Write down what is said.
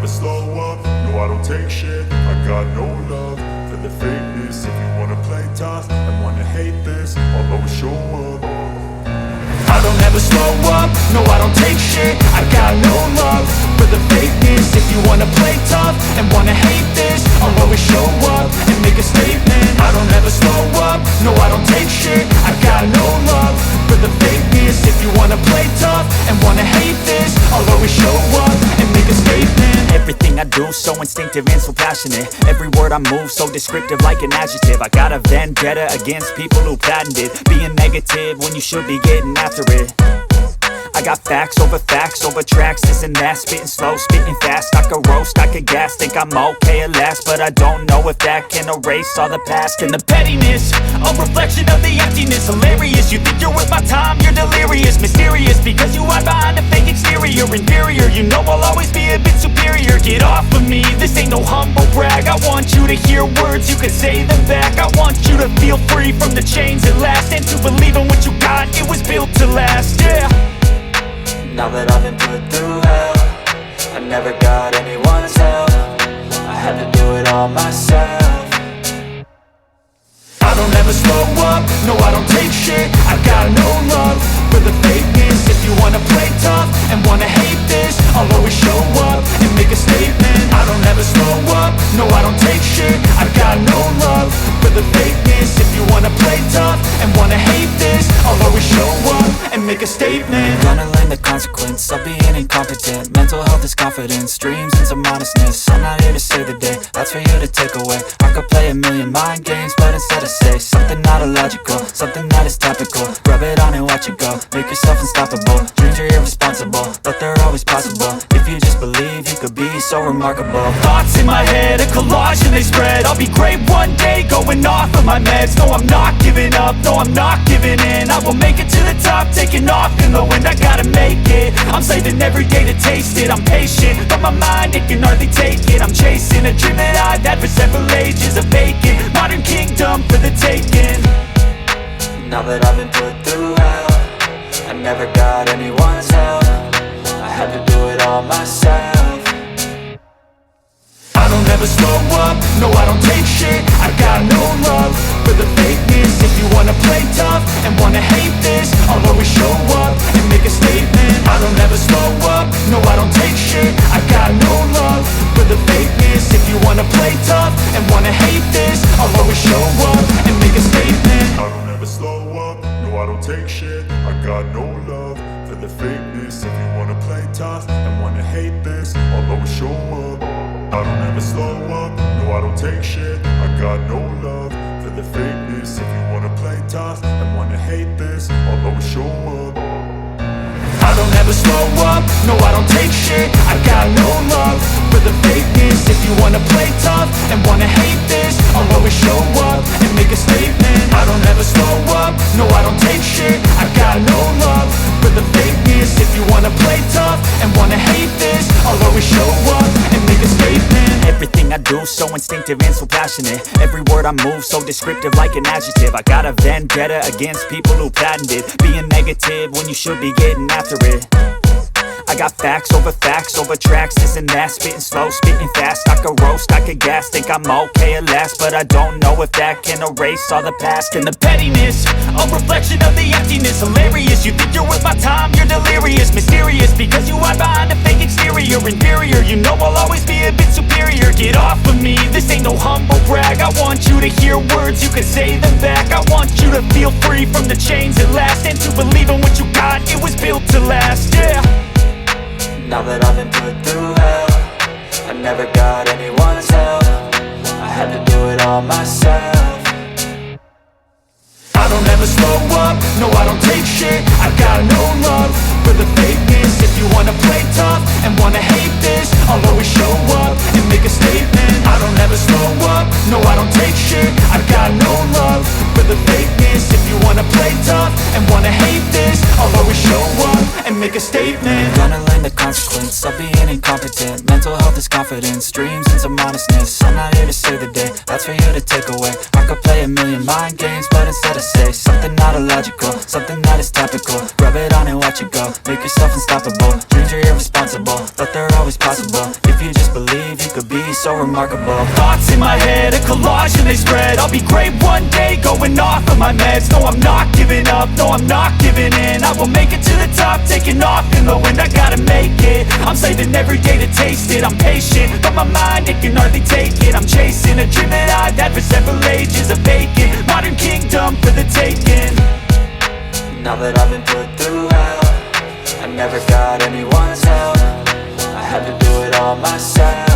never slow up, no I don't take shit. I got no love for the fakeness. If you wanna play tough and wanna hate this, I'll always show up. I don't ever slow up, no I don't take shit. I got no love for the fakeness. If you wanna play tough and wanna hate this, I'll always show up and make a statement. I don't ever slow up, no I don't take shit. I got no love for the fakeness. If you wanna play tough and wanna hate this, I'll always show up and make a statement. Everything I do so instinctive and so passionate. Every word I move so descriptive like an adjective. I got a vendetta against people who patented being negative when you should be getting after it. I got facts over tracks, this and that. Spitting slow, spitting fast. I could roast, I could gas. Think I'm okay at last, but I don't know if that can erase all the past. And the pettiness, a reflection of the emptiness. Hilarious, you think you're worth my time, you're delirious. Mysterious, because you hide behind a fake exterior. Inferior, you know I'll always be a bit superior. Get off of me, this ain't no humble brag. I want you to hear words, you can say them back. I want you to feel free from the chains at last, and to believe in what you got, it was built to last, yeah. Now that I've been put through hell, I never got anyone's help. I had to do it all myself. I don't ever slow up, no I don't take shit. I got no love for the fakeness. If you wanna play tough and wanna hate this, I'll always show up and make a statement. I don't ever slow up, no I don't take shit. I got no love for the fakeness. If you wanna play tough and wanna hate this, I'll always show up and make a statement. Gonna learn the consequence of being incompetent. Mental health is confidence, dreams and some honestness. I'm not here to save the day, that's for you to take away. I could play a million mind games, but instead I say something not illogical, something that is topical. Rub it on and watch it go, make yourself unstoppable. Dreams are irresponsible, but they're always possible. If you just believe, you could be so remarkable. Thoughts in my head, a collage and they spread. I'll be great one day, going off of my meds. No, I'm not giving up, no, I'm not giving in. I will make it to the top, taking off in the wind. I gotta make it, I'm saving every day to taste it. I'm patient, but my mind, it can hardly take it. I'm chasing a dream that I've had for several ages. A vacant, modern kingdom for the taking. Now that I've been put through hell, I never got anyone's help. I had to do it all myself. I don't ever slow up, no I don't take shit. I got no love for the fakeness. If you wanna play tough and wanna hate this, I'll always show up and make a statement. I don't ever slow up, no I don't take shit. I got no love for the fakeness. If you wanna play tough and wanna hate this, I'll always show up and make a statement. I don't ever slow up, no I don't take shit. I got no love for the fakeness. If you wanna play tough and wanna hate this, I'll always show up. I don't ever slow up, no I don't take shit. I got no love for the fakeness. If you wanna play tough and wanna hate this, I'll always show up. I don't ever slow up, no I don't take shit. I got no love for the fakeness. If you wanna play tough and wanna hate this, I'll always show up and make a statement. I don't ever slow up, no I don't take shit. I got no love for the fakeness. If you wanna play tough and wanna hate this, I'll always show up and make a statement. Everything I do so instinctive and so passionate. Every word I move so descriptive like an adjective. I got a vendetta against people who patented being negative when you should be getting after it. I got facts over tracks, this and that. Spitting slow, spitting fast. I could roast, I could gas. Think I'm okay at last, but I don't know if that can erase all the past. And the pettiness, a reflection of the emptiness. Hilarious, you think you're worth my time, you're delirious. Mysterious, because you hide behind a fake exterior. Inferior, you know I'll always be a bit superior. Get off of me, this ain't no humble brag. I want you to hear words, you can say them back. I want you to feel free from the chains at last, and to believe in what you got, it was built to last, yeah. Now that I've been put through hell, I never got anyone's help. I had to do it all myself. I don't ever slow up, no I don't take shit. I got no love for the fakeness. If you wanna play tough and wanna hate this, I'll always show up and make a statement. I don't ever slow up, no I don't take shit. I got no love for the fakeness. If you wanna play tough and wanna hate this, I'll always show up and make a statement. Gonna learn the consequence of being incompetent. Mental health is confidence. confidence, dreams and some honestness. I'm not here to save the day, that's for you to take away. I could play a million mind games, but instead I say something not illogical, something that is topical. Rub it on and watch it go, make yourself unstoppable. Dreams are irresponsible, but they're always possible. If you just believe, you could be so remarkable. Thoughts in my head, a collage and they spread. I'll be great one day, going off of my meds. No, I'm not giving up, no, I'm not giving in. I will make it to the top, taking off in the wind. I gotta make it, I'm saving every day to taste it. I'm patient, but my mind, it can hardly take it. I'm chasing a dream that I've had for several ages. A vacant, modern kingdom for the taking. Now that I've been put through hell, I never got anyone's help. I had to do it all myself.